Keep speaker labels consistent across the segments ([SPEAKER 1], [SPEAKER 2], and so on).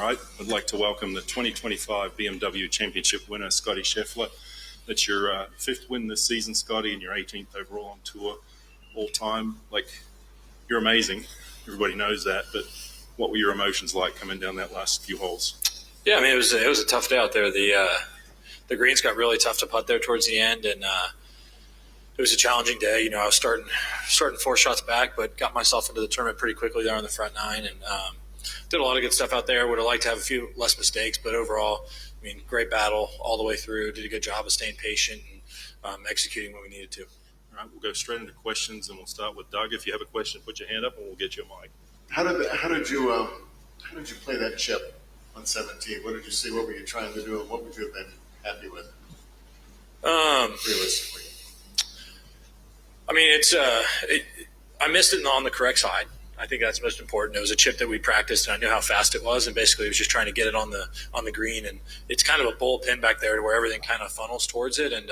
[SPEAKER 1] right, I'd like to welcome the 2025 BMW Championship winner, Scottie Scheffler. That's your fifth win this season, Scottie, and your 18th overall on tour all time. You're amazing. Everybody knows that, but what were your emotions like coming down that last few holes?
[SPEAKER 2] Yeah, I mean, it was a tough day out there. The greens got really tough to putt there towards the end, and it was a challenging day. You know, I was starting 4 shots back, but got myself into the tournament pretty quickly there on the front nine, and did a lot of good stuff out there. Would have liked to have a few less mistakes, but overall, I mean, great battle all the way through. Did a good job of staying patient and executing what we needed to.
[SPEAKER 1] All right, we'll go straight into questions, and we'll start with Doug. If you have a question, put your hand up, and we'll get you a mic.
[SPEAKER 3] How did you play that chip on 17? What did you see? What were you trying to do, and what would you have been happy with? Realistically,
[SPEAKER 2] I mean, I missed it on the correct side. I think that's most important. It was a chip that we practiced, and I knew how fast it was, and basically it was just trying to get it on the green. And it's kind of a bowl pin back there to where everything kind of funnels towards it. And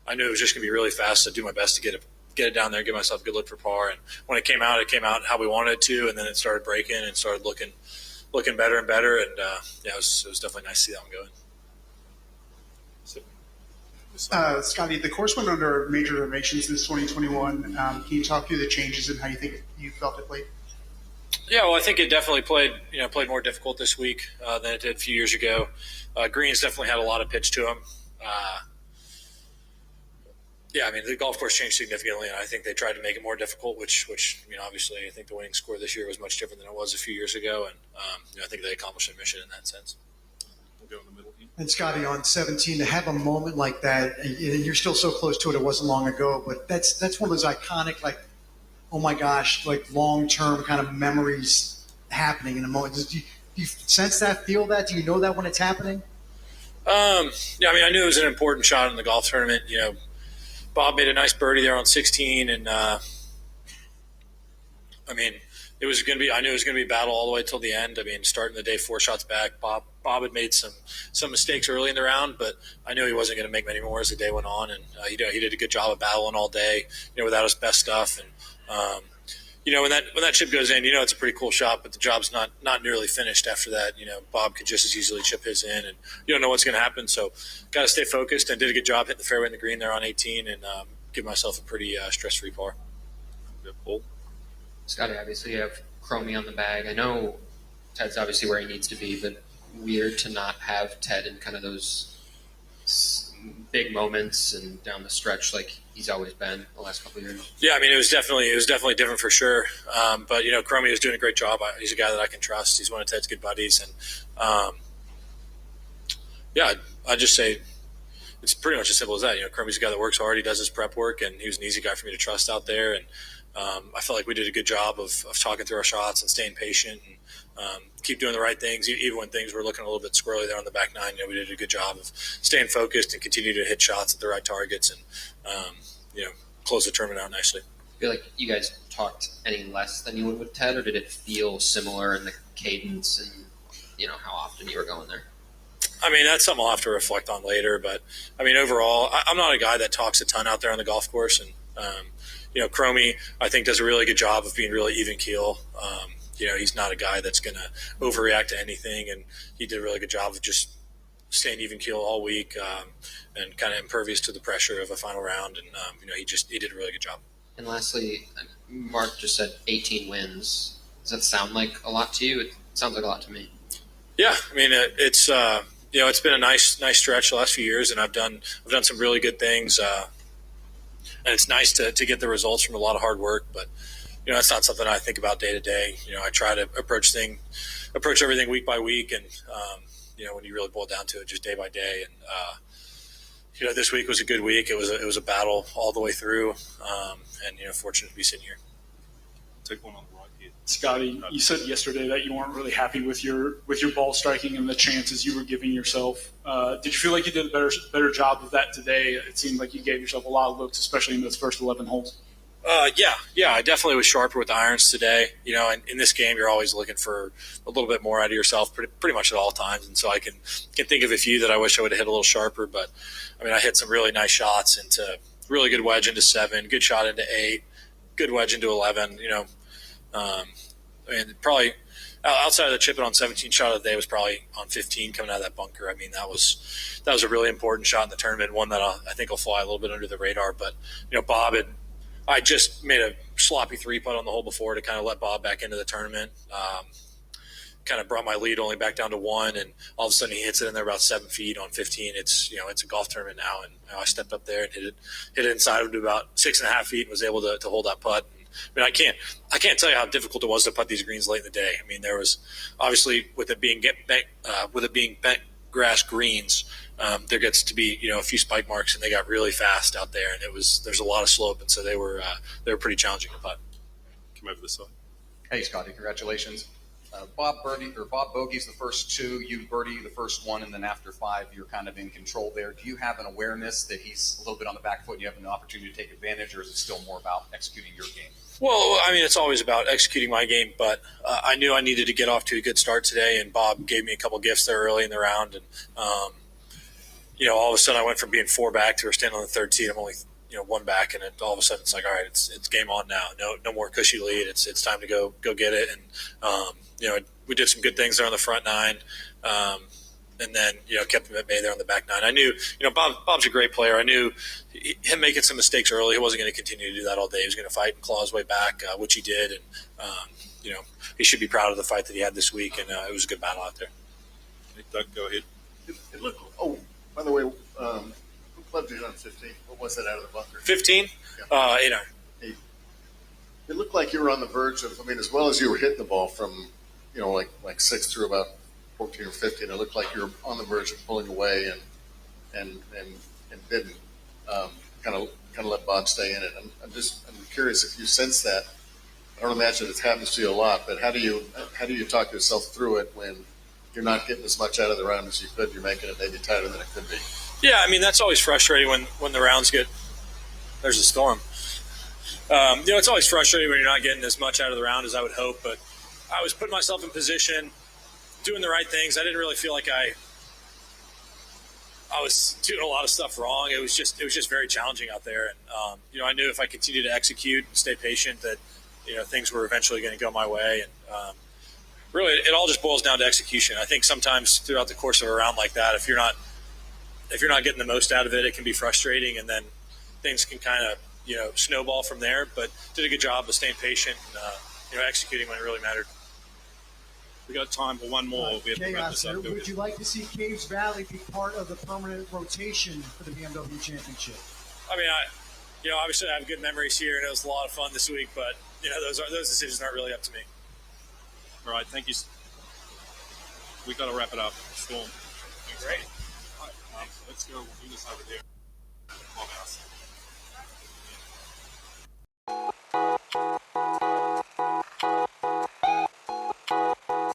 [SPEAKER 2] I knew it was just going to be really fast. So do my best to get it down there, give myself a good look for par. And when it came out how we wanted it to, and then it started breaking and started looking better and better. And yeah, it was definitely nice to see that one going.
[SPEAKER 4] Scottie, the course went under major renovations this 2021. Can you talk through the changes and how you think you felt it played?
[SPEAKER 2] Yeah, well, I think it definitely played more difficult this week than it did a few years ago. Greens definitely had a lot of pitch to them. Yeah, I mean, the golf course changed significantly, and I think they tried to make it more difficult, which obviously I think the winning score this year was much different than it was a few years ago, and I think they accomplished their mission in that sense.
[SPEAKER 1] We'll go in the middle here.
[SPEAKER 4] And Scottie, on 17, to have a moment like that, and you're still so close to it, it wasn't long ago, but that's one of those iconic, like, oh my gosh, like long-term kind of memories happening in a moment. Do you sense that, feel that? Do you know that when it's happening?
[SPEAKER 2] Yeah, I mean, I knew it was an important shot in the golf tournament. You know, Bob made a nice birdie there on 16, and I mean, I knew it was going to be a battle all the way till the end. I mean, starting the day 4 shots back, Bob had made some mistakes early in the round, but I knew he wasn't going to make many more as the day went on, and he did a good job of battling all day, without his best stuff. And when that chip goes in, it's a pretty cool shot, but the job's not nearly finished after that. Bob could just as easily chip his in, and you don't know what's going to happen. So got to stay focused, and did a good job hitting the fairway and the green there on 18, and give myself a pretty stress-free par.
[SPEAKER 1] Good pull.
[SPEAKER 5] Scottie, obviously you have Chromie on the bag. I know Ted's obviously where he needs to be, but weird to not have Ted in kind of those big moments and down the stretch like he's always been the last couple of years.
[SPEAKER 2] Yeah, I mean, it was definitely different for sure. But Chromie is doing a great job. He's a guy that I can trust. He's one of Ted's good buddies, and yeah, I just say it's pretty much as simple as that. Chromie's a guy that works hard. He does his prep work, and he was an easy guy for me to trust out there. And I felt like we did a good job of talking through our shots and staying patient and keep doing the right things. Even when things were looking a little bit squirrely there on the back nine, we did a good job of staying focused and continue to hit shots at the right targets and, close the tournament out nicely.
[SPEAKER 5] I feel like you guys talked any less than you would with Ted, or did it feel similar in the cadence and, how often you were going there?
[SPEAKER 2] I mean, that's something I'll have to reflect on later. But, I mean, overall, I'm not a guy that talks a ton out there on the golf course. And, Chromie, I think, does a really good job of being really even keel. He's not a guy that's going to overreact to anything. And he did a really good job of just staying even keel all week and kind of impervious to the pressure of a final round. And, he did a really good job.
[SPEAKER 5] And lastly, Mark just said 18 wins. Does that sound like a lot to you? It sounds like a lot to me.
[SPEAKER 2] Yeah, I mean, it's been a nice stretch the last few years, and I've done some really good things, and it's nice to get the results from a lot of hard work. But that's not something I think about day to day. I try to approach everything week by week, and when you really boil down to it, just day by day. And this week was a good week. It was a battle all the way through, and fortunate to be sitting here.
[SPEAKER 1] Take one on the right here.
[SPEAKER 6] Scottie, you said yesterday that you weren't really happy with your ball striking and the chances you were giving yourself. Did you feel like you did a better job of that today? It seemed like you gave yourself a lot of looks, especially in those first 11 holes.
[SPEAKER 2] Yeah, I definitely was sharper with the irons today. And in this game, you're always looking for a little bit more out of yourself, pretty much at all times. And so I can think of a few that I wish I would have hit a little sharper. But I mean, I hit some really nice shots into really good wedge into 7, good shot into 8, good wedge into 11. I mean, probably outside of the chip in on 17 shot of the day was probably on 15 coming out of that bunker. I mean, that was a really important shot in the tournament, one that I think will fly a little bit under the radar. But Bob I just made a sloppy 3-putt on the hole before to kind of let Bob back into the tournament. Kind of brought my lead only back down to 1, and all of a sudden he hits it in there about 7 feet on 15. It's it's a golf tournament now, and I stepped up there and hit it inside of about 6.5 feet and was able to hold that putt. I mean, I can't tell you how difficult it was to putt these greens late in the day. I mean, there was obviously with it being bent grass greens, there gets to be a few spike marks, and they got really fast out there, and there's a lot of slope, and so they were pretty challenging to putt.
[SPEAKER 1] Come over this side.
[SPEAKER 7] Hey, Scottie, congratulations. Bob bogeys the first 2, you birdie the first 1, and then after 5, you're kind of in control there. Do you have an awareness that he's a little bit on the back foot and you have an opportunity to take advantage, or is it still more about executing your game?
[SPEAKER 2] Well, I mean, it's always about executing my game, but I knew I needed to get off to a good start today, and Bob gave me a couple gifts there early in the round, and all of a sudden I went from being 4 back to standing on the 3rd tee. I'm only 1 back, and all of a sudden it's like, all right, it's game on now. No more cushy lead. It's time to go get it. And we did some good things there on the front 9, and then kept him at bay there on the back 9. I knew Bob's a great player. I knew him making some mistakes early. He wasn't going to continue to do that all day. He was going to fight and claw his way back, which he did. And he should be proud of the fight that he had this week. And it was a good battle out there.
[SPEAKER 1] Hey, Doug, go ahead.
[SPEAKER 3] It looked. Oh, by the way, who clubbed you on 15? What was that out of the bunker?
[SPEAKER 2] 15?
[SPEAKER 3] Yeah.
[SPEAKER 2] 8-iron.
[SPEAKER 3] It looked like you were on the verge of. I mean, as well as you were hitting the ball from, like 6 through about 14 or 15, it looked like you were on the verge of pulling away and didn't. Kind of let Bob stay in it. I'm curious if you sense that. I don't imagine it happens to you a lot, but how do you talk yourself through it when you're not getting as much out of the round as you could? You're making it maybe tighter than it could be.
[SPEAKER 2] Yeah, I mean, that's always frustrating when the rounds get – there's a storm. It's always frustrating when you're not getting as much out of the round as I would hope, but I was putting myself in position, doing the right things. I didn't really feel like I was doing a lot of stuff wrong. It was just very challenging out there, and I knew if I continued to execute and stay patient that things were eventually going to go my way. And really, it all just boils down to execution. I think sometimes throughout the course of a round like that, if you're not getting the most out of it, it can be frustrating, and then things can kind of snowball from there. But did a good job of staying patient and executing when it really mattered.
[SPEAKER 1] We got time for one more. We have to wrap this up.
[SPEAKER 4] Would you like to see Caves Valley be part of the permanent rotation for the BMW Championship?
[SPEAKER 2] I mean, obviously I have good memories here, and it was a lot of fun this week. But those decisions aren't really up to me.
[SPEAKER 1] All right, thank you. We got to wrap it up. Storm.
[SPEAKER 2] Great.
[SPEAKER 1] Let's go. We'll do this over there. Clubhouse.